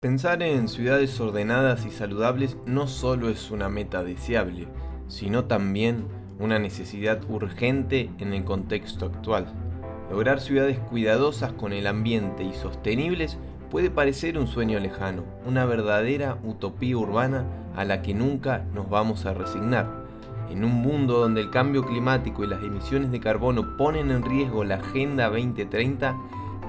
Pensar en ciudades ordenadas y saludables no solo es una meta deseable, sino también una necesidad urgente en el contexto actual. Lograr ciudades cuidadosas con el ambiente y sostenibles puede parecer un sueño lejano, una verdadera utopía urbana a la que nunca nos vamos a resignar. En un mundo donde el cambio climático y las emisiones de carbono ponen en riesgo la Agenda 2030,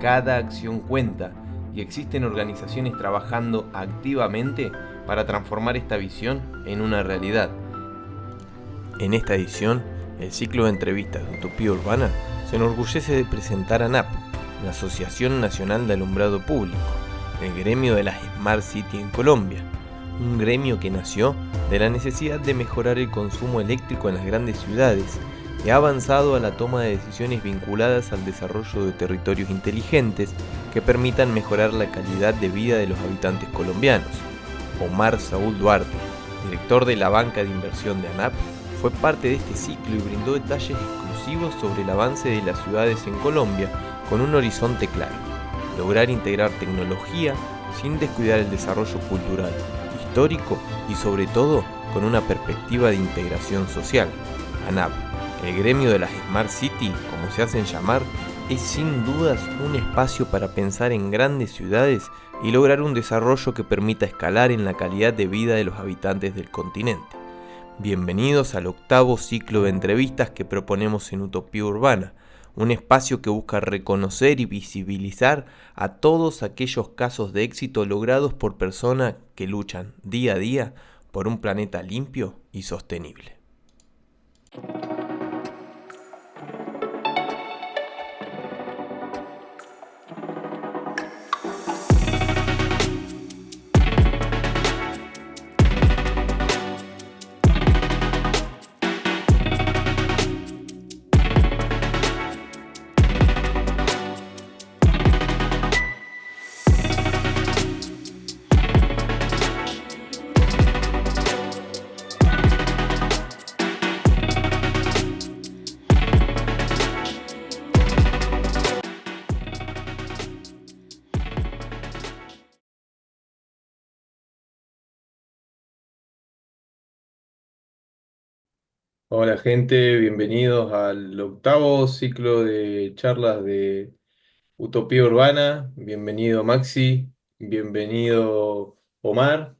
cada acción cuenta y existen organizaciones trabajando activamente para transformar esta visión en una realidad. En esta edición, el ciclo de entrevistas de Utopía Urbana se enorgullece de presentar a ANAP, la Asociación Nacional de Alumbrado Público, el gremio de las Smart City en Colombia, un gremio que nació de la necesidad de mejorar el consumo eléctrico en las grandes ciudades y ha avanzado a la toma de decisiones vinculadas al desarrollo de territorios inteligentes que permitan mejorar la calidad de vida de los habitantes colombianos. Omar Saúl Duarte, director de la banca de inversión de ANAP, fue parte de este ciclo y brindó detalles exclusivos sobre el avance de las ciudades en Colombia con un horizonte claro: lograr integrar tecnología sin descuidar el desarrollo cultural, histórico y sobre todo con una perspectiva de integración social. ANAP, el gremio de las Smart City, como se hacen llamar, es sin dudas un espacio para pensar en grandes ciudades y lograr un desarrollo que permita escalar en la calidad de vida de los habitantes del continente. Bienvenidos al octavo ciclo de entrevistas que proponemos en Utopía Urbana, un espacio que busca reconocer y visibilizar a todos aquellos casos de éxito logrados por personas que luchan día a día por un planeta limpio y sostenible. Hola gente, bienvenidos al octavo ciclo de charlas de Utopía Urbana. Bienvenido Maxi, bienvenido Omar.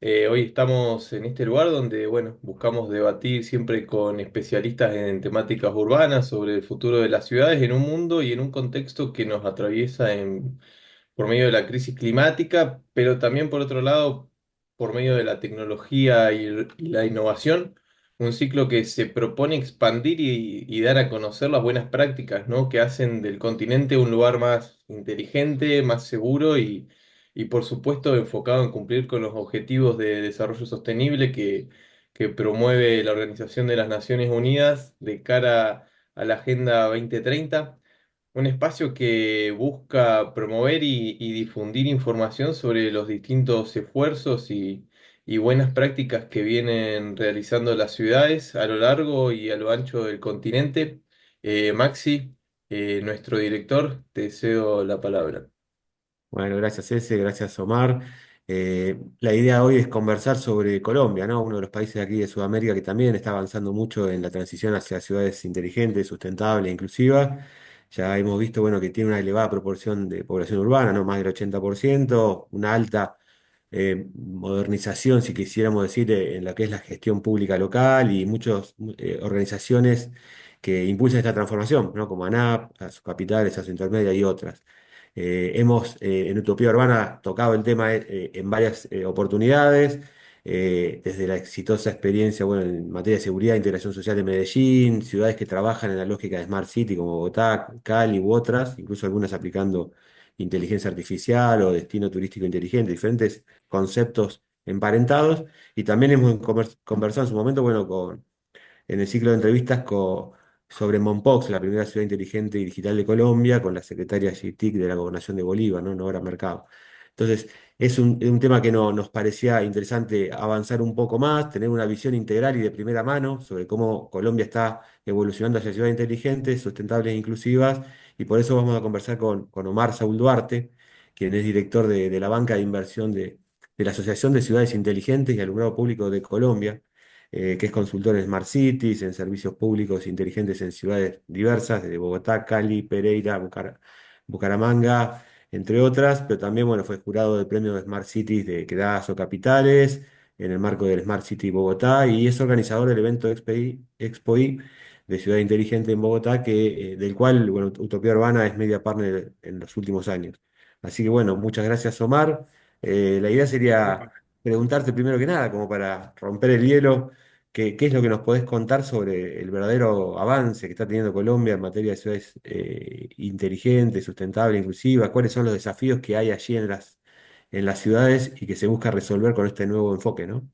Hoy estamos en este lugar donde, bueno, buscamos debatir siempre con especialistas en temáticas urbanas sobre el futuro de las ciudades en un mundo y en un contexto que nos atraviesa por medio de la crisis climática, pero también por otro lado, por medio de la tecnología y la innovación, un ciclo que se propone expandir y dar a conocer las buenas prácticas, ¿no? Que hacen del continente un lugar más inteligente, más seguro y por supuesto enfocado en cumplir con los objetivos de desarrollo sostenible que promueve la Organización de las Naciones Unidas de cara a la Agenda 2030. Un espacio que busca promover y difundir información sobre los distintos esfuerzos y buenas prácticas que vienen realizando las ciudades a lo largo y a lo ancho del continente. Maxi, nuestro director, te cedo la palabra. Bueno, gracias Ese, gracias Omar. La idea hoy es conversar sobre Colombia, ¿no? Uno de los países de aquí de Sudamérica que también está avanzando mucho en la transición hacia ciudades inteligentes, sustentables e inclusivas. Ya hemos visto, bueno, que tiene una elevada proporción de población urbana, ¿no? Más del 80%, una alta modernización, si quisiéramos decir, en lo que es la gestión pública local y muchas organizaciones que impulsan esta transformación, ¿no? Como ANAP, a sus capitales, a su intermedia y otras. Hemos en Utopía Urbana tocado el tema en varias oportunidades, desde la exitosa experiencia, bueno, en materia de seguridad e integración social de Medellín, ciudades que trabajan en la lógica de Smart City como Bogotá, Cali u otras, incluso algunas aplicando inteligencia artificial o destino turístico inteligente, diferentes conceptos emparentados. Y también hemos conversado en su momento, bueno, en el ciclo de entrevistas sobre Mompox, la primera ciudad inteligente y digital de Colombia, con la secretaria GTIC de la Gobernación de Bolívar, ¿no? Nora Mercado. Entonces, es un tema que nos parecía interesante avanzar un poco más, tener una visión integral y de primera mano sobre cómo Colombia está evolucionando hacia ciudades inteligentes, sustentables e inclusivas, y por eso vamos a conversar con Omar Saúl Duarte, quien es director de la banca de inversión de la Asociación de Ciudades Inteligentes y Alumbrado Público de Colombia, que es consultor en Smart Cities, en servicios públicos inteligentes en ciudades diversas, desde Bogotá, Cali, Pereira, Bucaramanga, entre otras, pero también, bueno, fue jurado del premio de Smart Cities que da Capitales en el marco del Smart City Bogotá y es organizador del evento Expo de Ciudad Inteligente en Bogotá, del cual, bueno, Utopía Urbana es media partner en los últimos años. Así que, bueno, muchas gracias, Omar. La idea sería preguntarte primero que nada, como para romper el hielo, qué es lo que nos podés contar sobre el verdadero avance que está teniendo Colombia en materia de ciudades inteligentes, sustentables, inclusivas, cuáles son los desafíos que hay allí en las ciudades y que se busca resolver con este nuevo enfoque, ¿no?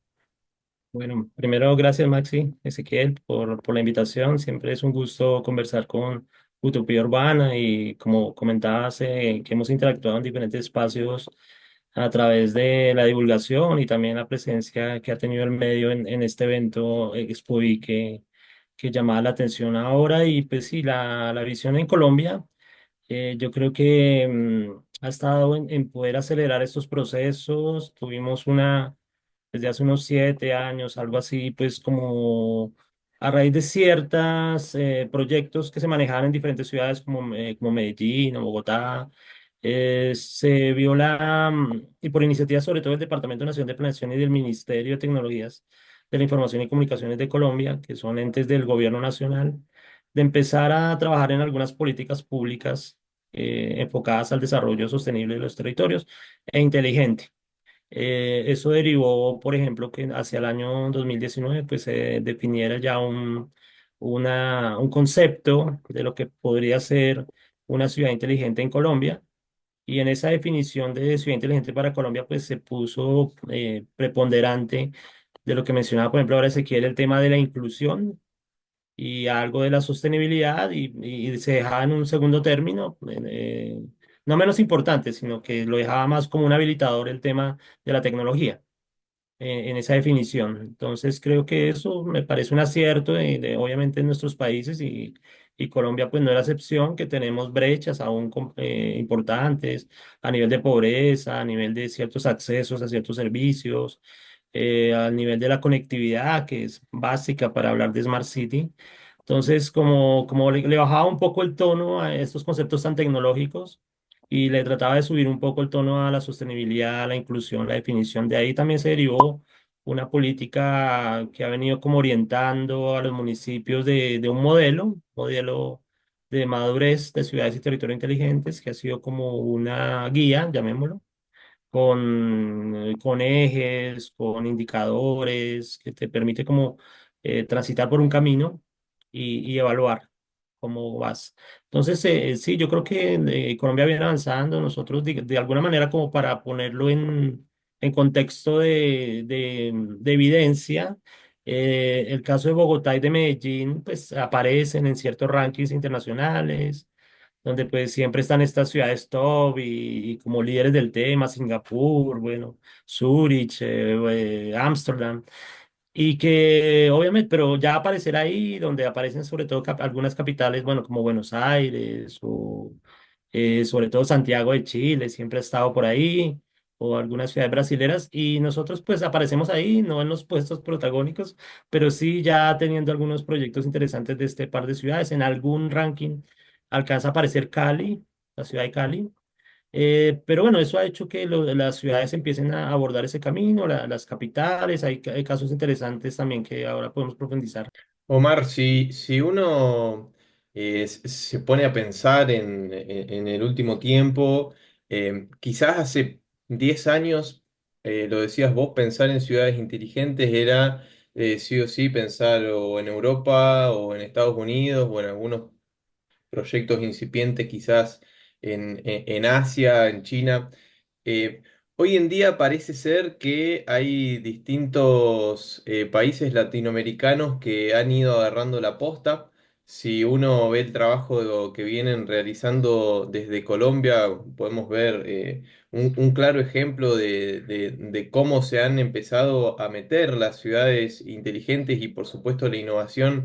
Bueno, primero gracias Maxi, Ezequiel, por la invitación. Siempre es un gusto conversar con Utopía Urbana y como comentabas, que hemos interactuado en diferentes espacios a través de la divulgación y también la presencia que ha tenido el medio en este evento Expo y que llamaba la atención ahora. Y pues sí, la visión en Colombia, yo creo que ha estado en poder acelerar estos procesos. Tuvimos desde hace unos 7 años, algo así, pues como a raíz de ciertos proyectos que se manejaban en diferentes ciudades como Medellín o Bogotá, se vio y por iniciativa sobre todo del Departamento Nacional de Planeación y del Ministerio de Tecnologías de la Información y Comunicaciones de Colombia, que son entes del gobierno nacional, de empezar a trabajar en algunas políticas públicas enfocadas al desarrollo sostenible de los territorios e inteligente. Eso derivó, por ejemplo, que hacia el año 2019 pues se definiera ya un concepto de lo que podría ser una ciudad inteligente en Colombia. Y en esa definición de ciudad inteligente para Colombia pues se puso preponderante de lo que mencionaba, por ejemplo, ahora Ezequiel, el tema de la inclusión y algo de la sostenibilidad y se dejaba en un segundo término, no menos importante, sino que lo dejaba más como un habilitador el tema de la tecnología en esa definición. Entonces creo que eso me parece un acierto obviamente en nuestros países y Colombia pues no es la excepción, que tenemos brechas aún importantes a nivel de pobreza, a nivel de ciertos accesos a ciertos servicios, a nivel de la conectividad que es básica para hablar de Smart City. Entonces como le bajaba un poco el tono a estos conceptos tan tecnológicos y le trataba de subir un poco el tono a la sostenibilidad, a la inclusión, la definición. De ahí también se derivó una política que ha venido como orientando a los municipios de un modelo de madurez de ciudades y territorios inteligentes, que ha sido como una guía, llamémoslo, con ejes, con indicadores, que te permite como transitar por un camino y evaluar cómo vas. Entonces, sí, yo creo que Colombia viene avanzando, nosotros de alguna manera como para ponerlo en contexto de evidencia. El caso de Bogotá y de Medellín, pues aparecen en ciertos rankings internacionales donde pues siempre están estas ciudades top y como líderes del tema, Singapur, bueno, Zurich, Ámsterdam, y que obviamente, pero ya aparecerá ahí donde aparecen sobre todo algunas capitales, bueno, como Buenos Aires o sobre todo Santiago de Chile, siempre ha estado por ahí, o algunas ciudades brasileras, y nosotros pues aparecemos ahí, no en los puestos protagónicos, pero sí ya teniendo algunos proyectos interesantes de este par de ciudades, en algún ranking alcanza a aparecer Cali, la ciudad de Cali. Pero bueno, eso ha hecho que las ciudades empiecen a abordar ese camino, las capitales, hay casos interesantes también que ahora podemos profundizar. Omar, si uno se pone a pensar en el último tiempo, quizás hace 10 años, lo decías vos, pensar en ciudades inteligentes era sí o sí pensar o en Europa o en Estados Unidos o en algunos proyectos incipientes quizás en Asia, en China. Eh, Hoy en día parece ser que hay distintos países latinoamericanos que han ido agarrando la posta. Si uno ve el trabajo que vienen realizando desde Colombia, podemos ver un claro ejemplo de cómo se han empezado a meter las ciudades inteligentes y por supuesto la innovación,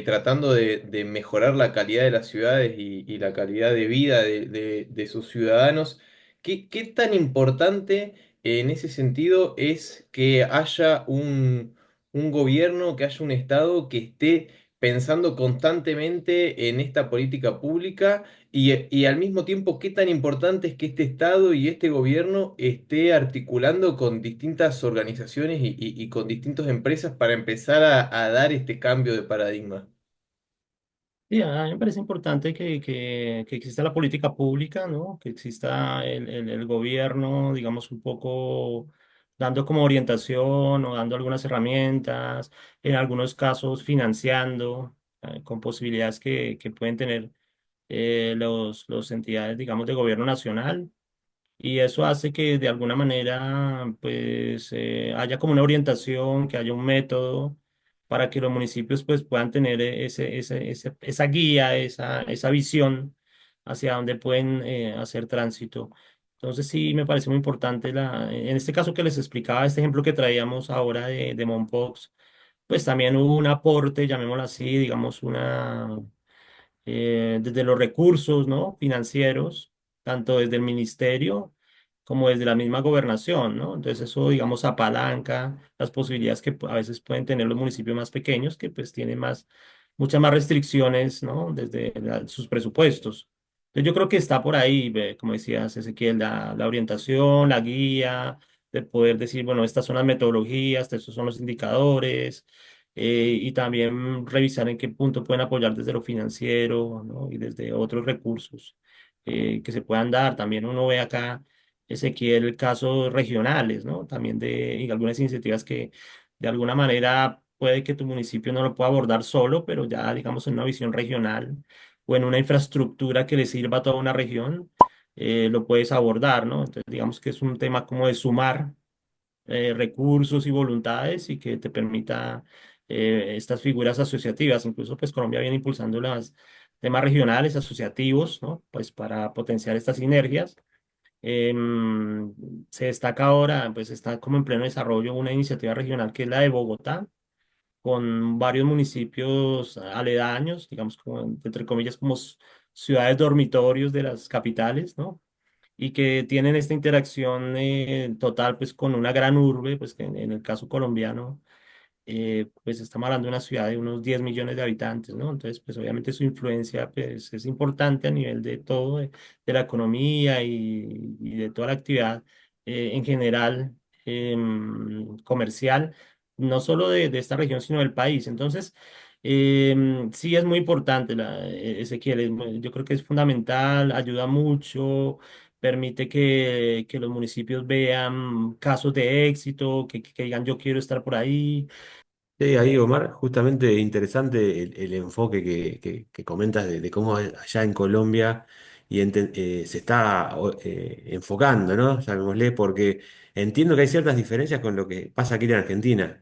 tratando de mejorar la calidad de las ciudades y la calidad de vida de sus ciudadanos ¿Qué tan importante en ese sentido es que haya un gobierno, que haya un Estado que esté pensando constantemente en esta política pública y al mismo tiempo qué tan importante es que este Estado y este gobierno esté articulando con distintas organizaciones y con distintas empresas para empezar a dar este cambio de paradigma? Sí, a mí me parece importante que exista la política pública, ¿no? Que exista el gobierno, digamos, un poco dando como orientación o dando algunas herramientas, en algunos casos financiando, con posibilidades que pueden tener los entidades, digamos, de gobierno nacional. Y eso hace que de alguna manera pues haya como una orientación, que haya un método para que los municipios pues puedan tener esa guía, esa visión hacia dónde pueden hacer tránsito. Entonces sí me parece muy importante en este caso que les explicaba, este ejemplo que traíamos ahora de Mompox, pues también hubo un aporte, llamémoslo así, digamos desde los recursos, ¿no? Financieros, tanto desde el ministerio como desde la misma gobernación, ¿no? Entonces eso, digamos, apalanca las posibilidades que a veces pueden tener los municipios más pequeños, que pues tienen muchas más restricciones, ¿no? Desde sus presupuestos. Entonces yo creo que está por ahí, como decías, Ezequiel, la orientación, la guía, de poder decir, bueno, estas son las metodologías, estos son los indicadores, y también revisar en qué punto pueden apoyar desde lo financiero, ¿no? Y desde otros recursos que se puedan dar. También uno ve acá, Ezequiel, casos regionales, ¿no? También y algunas iniciativas que de alguna manera puede que tu municipio no lo pueda abordar solo, pero ya digamos en una visión regional o en una infraestructura que le sirva a toda una región, lo puedes abordar, ¿no? Entonces digamos que es un tema como de sumar recursos y voluntades y que te permita estas figuras asociativas. Incluso pues Colombia viene impulsando los temas regionales asociativos, ¿no? Pues para potenciar estas sinergias. Em, Se destaca ahora, pues está como en pleno desarrollo una iniciativa regional que es la de Bogotá, con varios municipios aledaños, digamos como entre comillas como ciudades dormitorios de las capitales, ¿no? Y que tienen esta interacción total pues con una gran urbe, pues que en el caso colombiano pues estamos hablando de una ciudad de unos 10 millones de habitantes, ¿no? Entonces pues obviamente su influencia pues es importante a nivel de todo, de la economía y de toda la actividad en general comercial, no solo de esta región, sino del país. Entonces, sí es muy importante, Ezequiel, yo creo que es fundamental, ayuda mucho, permite que los municipios vean casos de éxito, que digan yo quiero estar por ahí. Sí, ahí Omar, justamente interesante el enfoque que comentas de cómo allá en Colombia se está enfocando, ¿no? Llamémosle, porque entiendo que hay ciertas diferencias con lo que pasa aquí en Argentina.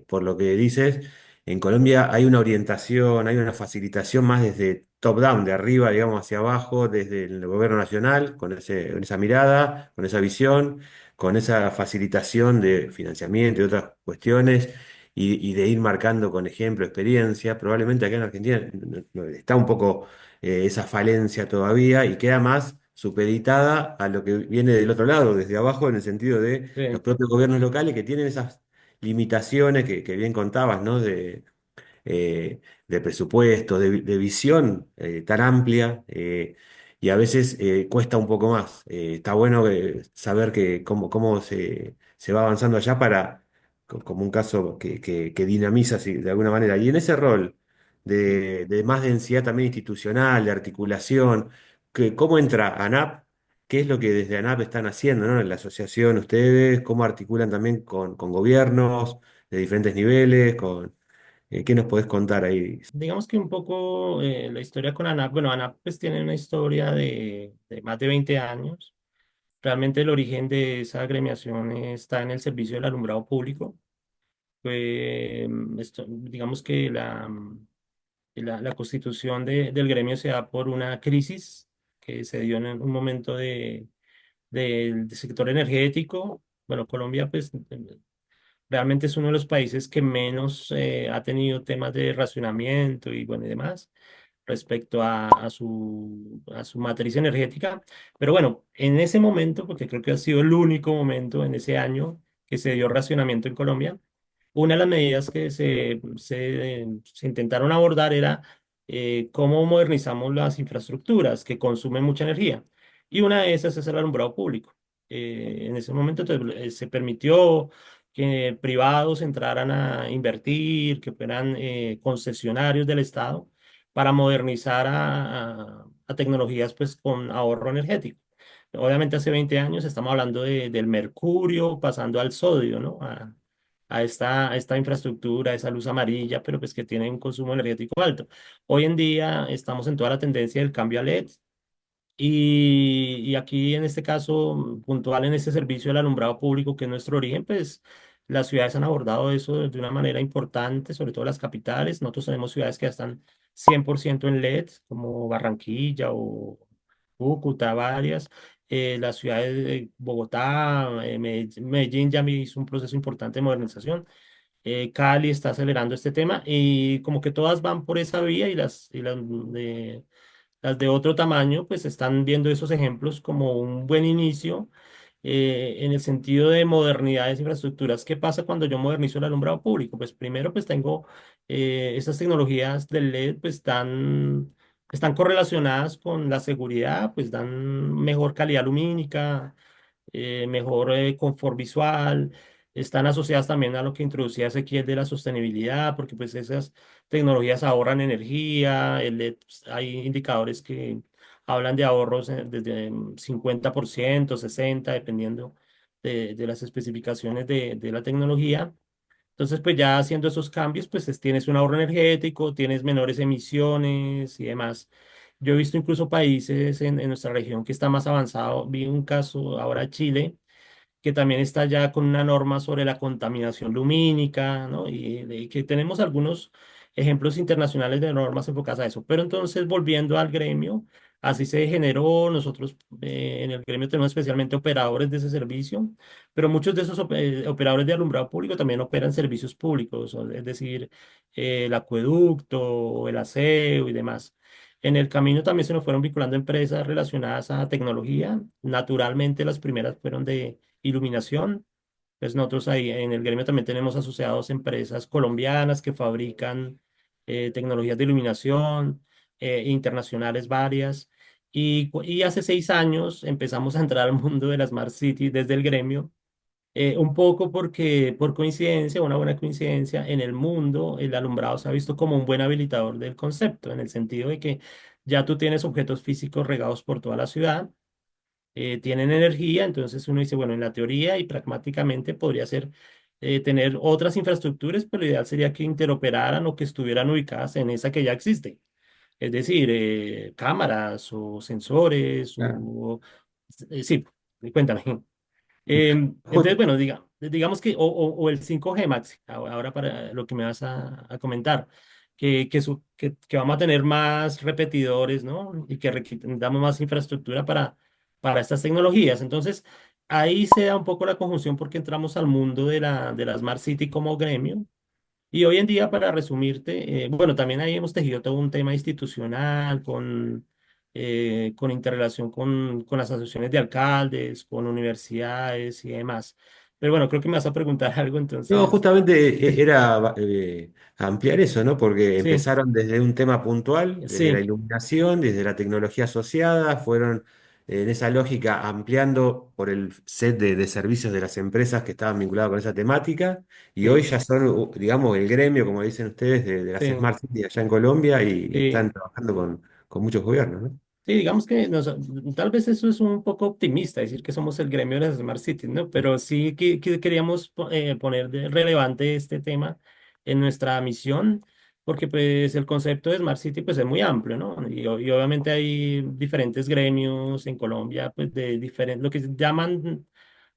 Por lo que dices, en Colombia hay una orientación, hay una facilitación más desde top-down, de arriba, digamos, hacia abajo, desde el gobierno nacional, con esa mirada, con esa visión, con esa facilitación de financiamiento y otras cuestiones y de ir marcando con ejemplo, experiencia. Probablemente acá en Argentina está un poco esa falencia todavía y queda más supeditada a lo que viene del otro lado, desde abajo, en el sentido de los Sí. propios gobiernos locales que tienen esas limitaciones que bien contabas, ¿no? De presupuesto, de visión tan amplia. Y a veces cuesta un poco más. Está bueno saber cómo se va avanzando allá como un caso que dinamiza así, de alguna manera. Y en ese rol de más densidad también institucional, de articulación, ¿cómo entra ANAP? ¿Qué es lo que desde ANAP están haciendo, ¿no? En la asociación ustedes, cómo articulan también con gobiernos de diferentes niveles, ¿qué nos podés contar ahí? Digamos que un poco la historia con ANAP, bueno, ANAP pues tiene una historia de más de 20 años. Realmente el origen de esa agremiación está en el servicio del alumbrado público. Digamos que la constitución del gremio se da por una crisis que se dio en un momento del sector energético. Bueno, Colombia pues realmente es uno de los países que menos ha tenido temas de racionamiento y bueno y demás. respecto a su matriz energética. Pero bueno, en ese momento, porque creo que ha sido el único momento en ese año que se dio racionamiento en Colombia, una de las medidas que se intentaron abordar era cómo modernizamos las infraestructuras que consumen mucha energía. Y una de esas es el alumbrado público. En ese momento entonces, se permitió que privados entraran a invertir, que fueran concesionarios del Estado para modernizar a tecnologías pues, con ahorro energético. Obviamente hace 20 años estamos hablando del mercurio pasando al sodio, ¿no? A esta infraestructura, esa luz amarilla, pero pues que tiene un consumo energético alto. Hoy en día estamos en toda la tendencia del cambio a LED y aquí en este caso puntual en este servicio del alumbrado público que es nuestro origen, pues las ciudades han abordado eso de una manera importante, sobre todo las capitales. Nosotros tenemos ciudades que ya están 100% en LED, como Barranquilla o Cúcuta, varias. Las ciudades de Bogotá, Medellín ya hizo un proceso importante de modernización. Cali está acelerando este tema y como que todas van por esa vía y las de otro tamaño pues están viendo esos ejemplos como un buen inicio en el sentido de modernidades, infraestructuras. ¿Qué pasa cuando yo modernizo el alumbrado público? Pues primero pues tengo esas tecnologías del LED pues están correlacionadas con la seguridad, pues dan mejor calidad lumínica, mejor confort visual. Están asociadas también a lo que introducía Ezequiel de la sostenibilidad, porque pues esas tecnologías ahorran energía, pues, hay indicadores que hablan de ahorros desde 50%, 60%, dependiendo de las especificaciones de la tecnología. Entonces, pues ya haciendo esos cambios, pues tienes un ahorro energético, tienes menores emisiones y demás. Yo he visto incluso países en nuestra región que está más avanzado. Vi un caso ahora Chile que también está ya con una norma sobre la contaminación lumínica, ¿no? Y que tenemos algunos ejemplos internacionales de normas enfocadas a eso. Pero entonces, volviendo al gremio, así se generó, nosotros en el gremio tenemos especialmente operadores de ese servicio, pero muchos de esos operadores de alumbrado público también operan servicios públicos, es decir, el acueducto, el aseo y demás. En el camino también se nos fueron vinculando empresas relacionadas a tecnología. Naturalmente, las primeras fueron de iluminación. Pues nosotros ahí en el gremio también tenemos asociados empresas colombianas que fabrican tecnologías de iluminación, internacionales varias. Y hace 6 años empezamos a entrar al mundo de la Smart City desde el gremio, un poco porque por coincidencia, una buena coincidencia, en el mundo el alumbrado se ha visto como un buen habilitador del concepto, en el sentido de que ya tú tienes objetos físicos regados por toda la ciudad, tienen energía, entonces uno dice, bueno, en la teoría y pragmáticamente podría ser tener otras infraestructuras, pero lo ideal sería que interoperaran o que estuvieran ubicadas en esa que ya existe. Es decir, cámaras o sensores Claro. o... sí, cuéntame. Entonces, Ju- bueno, digamos que, o el 5G Max, ahora para lo que me vas a comentar, que vamos a tener más repetidores, ¿no? Y que damos más infraestructura para estas tecnologías. Entonces, ahí se da un poco la conjunción porque entramos al mundo de la Smart City como gremio. Y hoy en día, para resumirte, bueno, también ahí hemos tejido todo un tema institucional con interrelación con las asociaciones de alcaldes, con universidades y demás. Pero bueno, creo que me vas a preguntar algo, No, entonces, justamente era ampliar eso, ¿no? Porque sí, empezaron desde un tema puntual, desde la sí, iluminación, desde la tecnología asociada, fueron en esa lógica ampliando por el set de servicios de las empresas que estaban vinculadas con esa temática, y hoy sí, ya son, digamos, el gremio, como dicen ustedes, de las sí, Smart Cities allá en Colombia y sí. están trabajando con muchos gobiernos, ¿no? Sí, digamos que tal vez eso es un poco optimista, decir que somos el gremio de las Smart Cities, ¿no? Pero sí que queríamos poner de relevante este tema en nuestra misión, porque pues el concepto de Smart City pues es muy amplio, ¿no? Y obviamente hay diferentes gremios en Colombia, pues de diferentes, lo que se llaman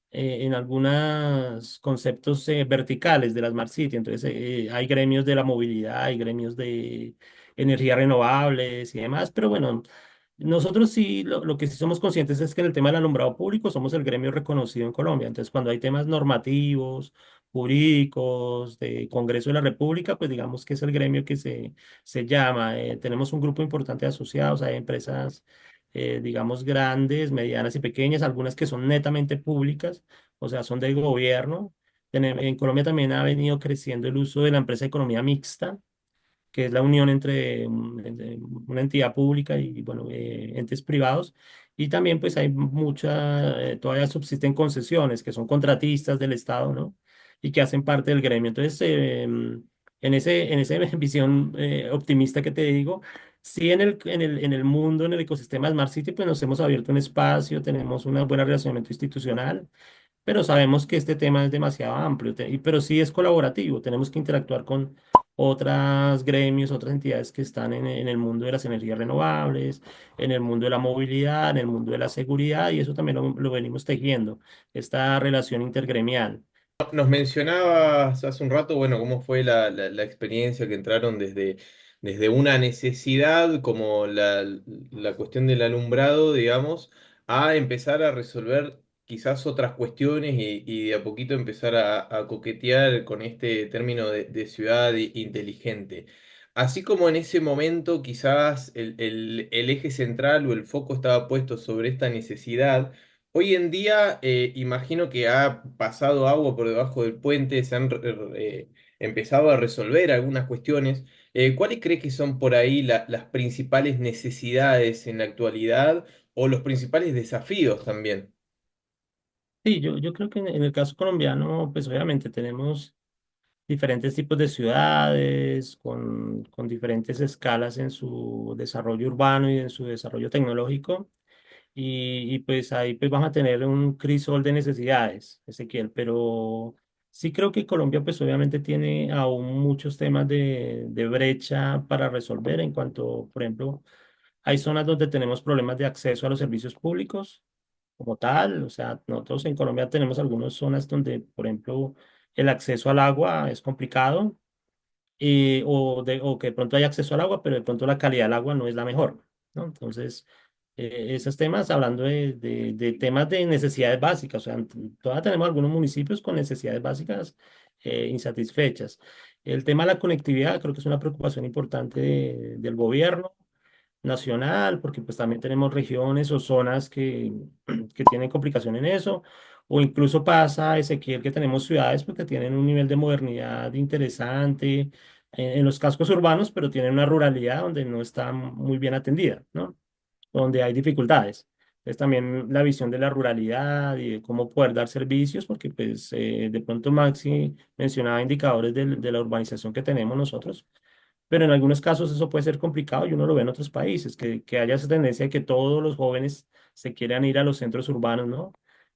en algunos conceptos verticales de la Smart City. Entonces, hay gremios de la movilidad, hay gremios de energías renovables y demás, pero bueno, nosotros sí, lo que sí somos conscientes es que en el tema del alumbrado público somos el gremio reconocido en Colombia. Entonces, cuando hay temas normativos jurídicos, de Congreso de la República, pues digamos que es el gremio que se llama. Tenemos un grupo importante de asociados, hay empresas, digamos, grandes, medianas y pequeñas, algunas que son netamente públicas, o sea, son del gobierno. En Colombia también ha venido creciendo el uso de la empresa de economía mixta, que es la unión entre, entre una entidad pública y, bueno, entes privados. Y también pues hay todavía subsisten concesiones, que son contratistas del Estado, ¿no? Y que hacen parte del gremio. Entonces, en esa visión optimista que te digo, sí en el mundo, en el ecosistema de Smart City, pues nos hemos abierto un espacio, tenemos un buen relacionamiento institucional, pero sabemos que este tema es demasiado amplio, pero sí es colaborativo, tenemos que interactuar con otras gremios, otras entidades que están en el mundo de las energías renovables, en el mundo de la movilidad, en el mundo de la seguridad, y eso también lo venimos tejiendo, esta relación intergremial. Nos mencionabas hace un rato, bueno, cómo fue la experiencia que entraron desde una necesidad como la cuestión del alumbrado, digamos, a empezar a resolver quizás otras cuestiones y de a poquito empezar a coquetear con este término de ciudad inteligente. Así como en ese momento quizás el eje central o el foco estaba puesto sobre esta necesidad. Hoy en día, imagino que ha pasado agua por debajo del puente, se han empezado a resolver algunas cuestiones. ¿Cuáles cree que son por ahí las principales necesidades en la actualidad o los principales desafíos también? Sí, yo creo que en el caso colombiano, pues obviamente tenemos diferentes tipos de ciudades con diferentes escalas en su desarrollo urbano y en su desarrollo tecnológico. Pues ahí pues vamos a tener un crisol de necesidades, Ezequiel, pero sí creo que Colombia pues obviamente tiene aún muchos temas de brecha para resolver en cuanto, por ejemplo, hay zonas donde tenemos problemas de acceso a los servicios públicos como tal, o sea, nosotros en Colombia tenemos algunas zonas donde, por ejemplo, el acceso al agua es complicado, o que de pronto hay acceso al agua, pero de pronto la calidad del agua no es la mejor, ¿no? Entonces, esos temas, hablando de temas de necesidades básicas, o sea, todavía tenemos algunos municipios con necesidades básicas insatisfechas. El tema de la conectividad creo que es una preocupación importante del gobierno nacional, porque pues también tenemos regiones o zonas que tienen complicación en eso, o incluso pasa, Ezequiel, que tenemos ciudades porque tienen un nivel de modernidad interesante en los cascos urbanos, pero tienen una ruralidad donde no está muy bien atendida, ¿no? Donde hay dificultades. Es también la visión de la ruralidad y de cómo poder dar servicios, porque pues de pronto Maxi mencionaba indicadores de la urbanización que tenemos nosotros, pero en algunos casos eso puede ser complicado y uno lo ve en otros países, que haya esa tendencia de que todos los jóvenes se quieran ir a los centros urbanos, ¿no?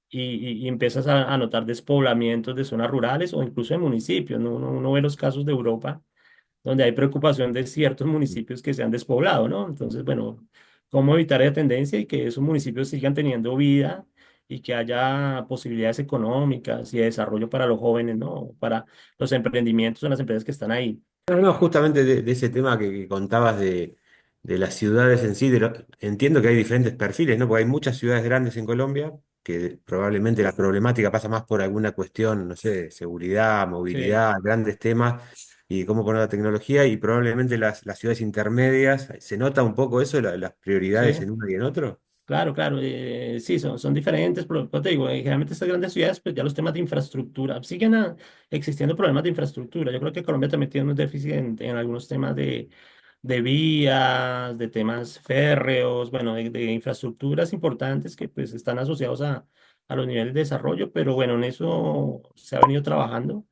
Y empiezas a notar despoblamientos de zonas rurales o incluso de municipios, ¿no? Uno ve los casos de Europa donde hay preocupación de ciertos municipios que se han despoblado, ¿no? Entonces, bueno, ¿cómo evitar esa tendencia y que esos municipios sigan teniendo vida y que haya posibilidades económicas y de desarrollo para los jóvenes, ¿no? Para los emprendimientos en las empresas que están ahí. No, no, justamente de ese tema que contabas de las ciudades en sí, entiendo que hay diferentes perfiles, ¿no? Porque hay muchas ciudades grandes en Colombia que probablemente la problemática pasa más por alguna cuestión, no sé, seguridad, Sí, movilidad, grandes temas y cómo poner la tecnología y probablemente las ciudades intermedias, ¿se nota un poco eso, las prioridades sí. en uno y en otro? Claro, claro, sí, son diferentes, pero te digo, generalmente estas grandes ciudades, pues ya los temas de infraestructura, existiendo problemas de infraestructura. Yo creo que Colombia también tiene un déficit en algunos temas de vías, de temas férreos, bueno, de infraestructuras importantes que pues están asociados a los niveles de desarrollo, pero bueno, en eso se ha venido trabajando.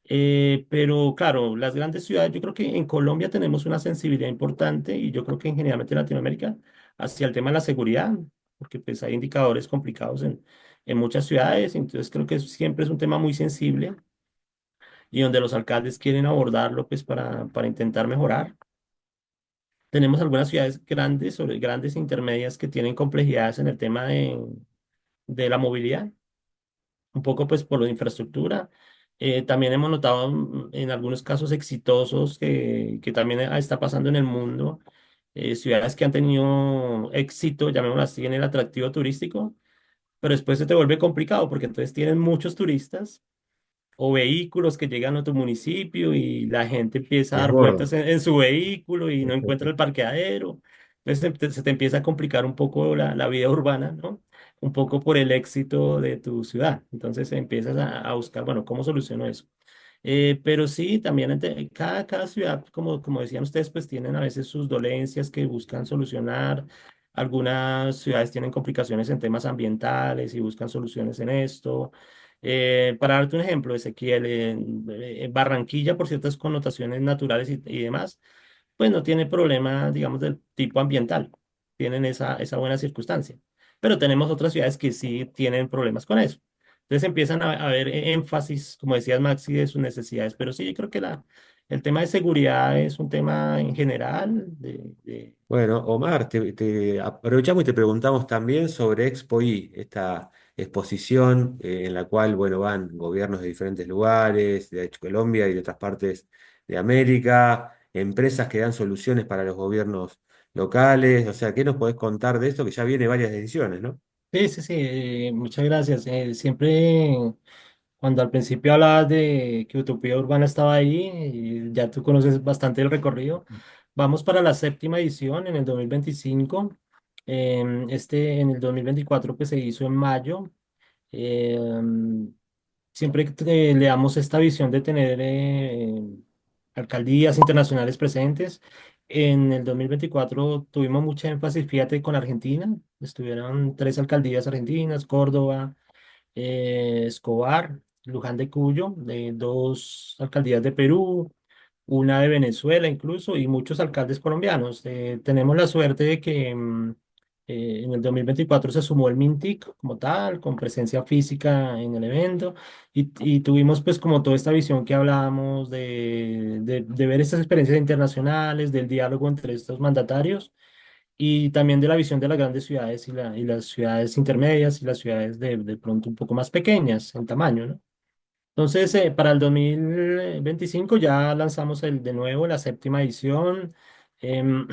Pero claro, las grandes ciudades, yo creo que en Colombia tenemos una sensibilidad importante y yo creo que en generalmente en Latinoamérica hacia el tema de la seguridad, porque pues hay indicadores complicados en muchas ciudades, entonces creo que siempre es un tema muy sensible y donde los alcaldes quieren abordarlo pues para intentar mejorar. Tenemos algunas ciudades grandes, sobre grandes e intermedias que tienen complejidades en el tema de la movilidad un poco pues por la infraestructura. También hemos notado en algunos casos exitosos que también está pasando en el mundo, ciudades que han tenido éxito, llamémoslo así, en el atractivo turístico, pero después se te vuelve complicado porque entonces tienen muchos turistas o vehículos que llegan a tu municipio y la gente empieza a dar Desborda. vueltas en su vehículo y no encuentra el parqueadero. Entonces se te empieza a complicar un poco la vida urbana, ¿no? Un poco por el éxito de tu ciudad. Entonces empiezas a buscar, bueno, ¿cómo soluciono eso? Pero sí, también cada ciudad, como decían ustedes, pues tienen a veces sus dolencias que buscan solucionar. Algunas ciudades tienen complicaciones en temas ambientales y buscan soluciones en esto. Para darte un ejemplo, Ezequiel, en Barranquilla, por ciertas connotaciones naturales y demás, pues no tiene problema, digamos, del tipo ambiental. Tienen esa buena circunstancia. Pero tenemos otras ciudades que sí tienen problemas con eso. Entonces empiezan a ver énfasis, como decías Maxi, de sus necesidades. Pero sí, yo creo que el tema de seguridad es un tema en general. Bueno, Omar, te aprovechamos y te preguntamos también sobre Expo I, esta exposición en la cual, bueno, van gobiernos de diferentes lugares, de hecho, Colombia y de otras partes de América, empresas que dan soluciones para los gobiernos locales. O sea, ¿qué nos podés contar de esto? Que ya viene varias ediciones, ¿no? Sí, sí, sí, muchas gracias. Siempre cuando al principio hablabas de que Utopía Urbana estaba ahí, y ya tú conoces bastante el recorrido, vamos para la séptima edición en el 2025. En el 2024 pues se hizo en mayo. Em, Siempre que le damos esta visión de tener alcaldías internacionales presentes. En el 2024 tuvimos mucha énfasis, fíjate, con Argentina. Estuvieron tres alcaldías argentinas, Córdoba, Escobar, Luján de Cuyo, de dos alcaldías de Perú, una de Venezuela incluso, y muchos alcaldes colombianos. Tenemos la suerte de que en el 2024 se sumó el Mintic como tal, con presencia física en el evento, y tuvimos pues como toda esta visión que hablábamos de ver estas experiencias internacionales, del diálogo entre estos mandatarios y también de la visión de las grandes ciudades y las ciudades intermedias y las ciudades de pronto un poco más pequeñas en tamaño, ¿no? Entonces, para el 2025 ya lanzamos de nuevo la séptima edición. Em,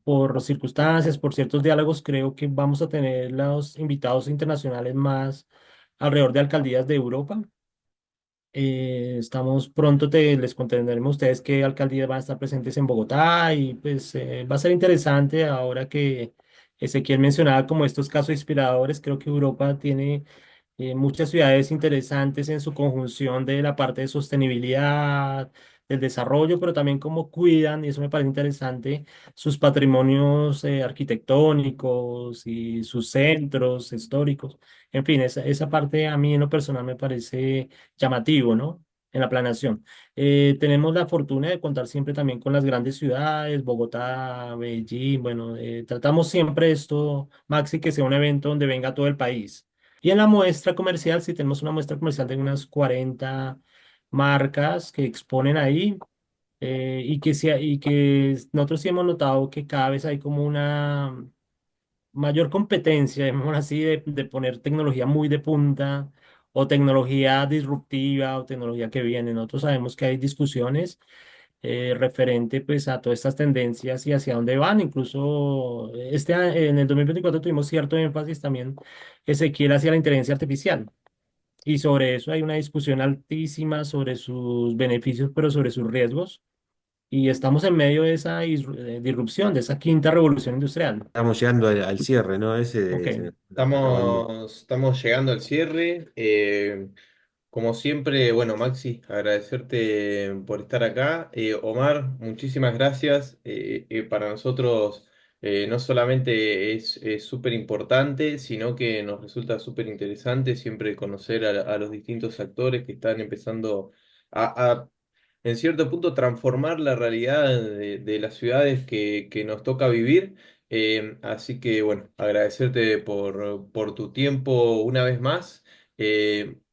por circunstancias, por ciertos diálogos, creo que vamos a tener los invitados internacionales más alrededor de alcaldías de Europa. Estamos pronto, les contaremos a ustedes qué alcaldías van a estar presentes en Bogotá y pues va a ser interesante ahora que Ezequiel mencionaba como estos casos inspiradores. Creo que Europa tiene muchas ciudades interesantes en su conjunción de la parte de sostenibilidad, del desarrollo, pero también cómo cuidan, y eso me parece interesante, sus patrimonios arquitectónicos y sus centros históricos. En fin, esa parte a mí en lo personal me parece llamativo, ¿no? En la planeación. Tenemos la fortuna de contar siempre también con las grandes ciudades, Bogotá, Medellín. Bueno, tratamos siempre esto, Maxi, que sea un evento donde venga todo el país. Y en la muestra comercial, sí tenemos una muestra comercial de unas 40 marcas que exponen ahí, y que nosotros sí hemos notado que cada vez hay como una mayor competencia, digamos así, de poner tecnología muy de punta o tecnología disruptiva o tecnología que viene. Nosotros sabemos que hay discusiones referente pues a todas estas tendencias y hacia dónde van. Incluso en el 2024 tuvimos cierto énfasis también, Ezequiel, hacia la inteligencia artificial. Y sobre eso hay una discusión altísima sobre sus beneficios, pero sobre sus riesgos. Y estamos en medio de esa disrupción, de esa quinta revolución industrial. Estamos llegando al cierre, ¿no? Se me Ok. está acabando. Estamos llegando al cierre. Como siempre, bueno, Maxi, agradecerte por estar acá. Omar, muchísimas gracias. Para nosotros no solamente es súper importante, sino que nos resulta súper interesante siempre conocer a los distintos actores que están empezando a, en cierto punto, transformar la realidad de las ciudades que nos toca vivir. Así que, bueno, agradecerte por tu tiempo una vez más.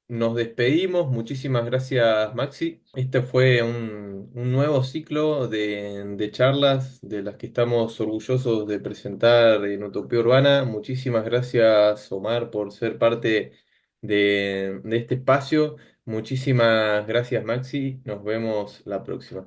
Nos despedimos. Muchísimas gracias, Maxi. Este fue un nuevo ciclo de charlas de las que estamos orgullosos de presentar en Utopía Urbana. Muchísimas gracias, Omar, por ser parte de este espacio. Muchísimas gracias, Maxi. Nos vemos la próxima.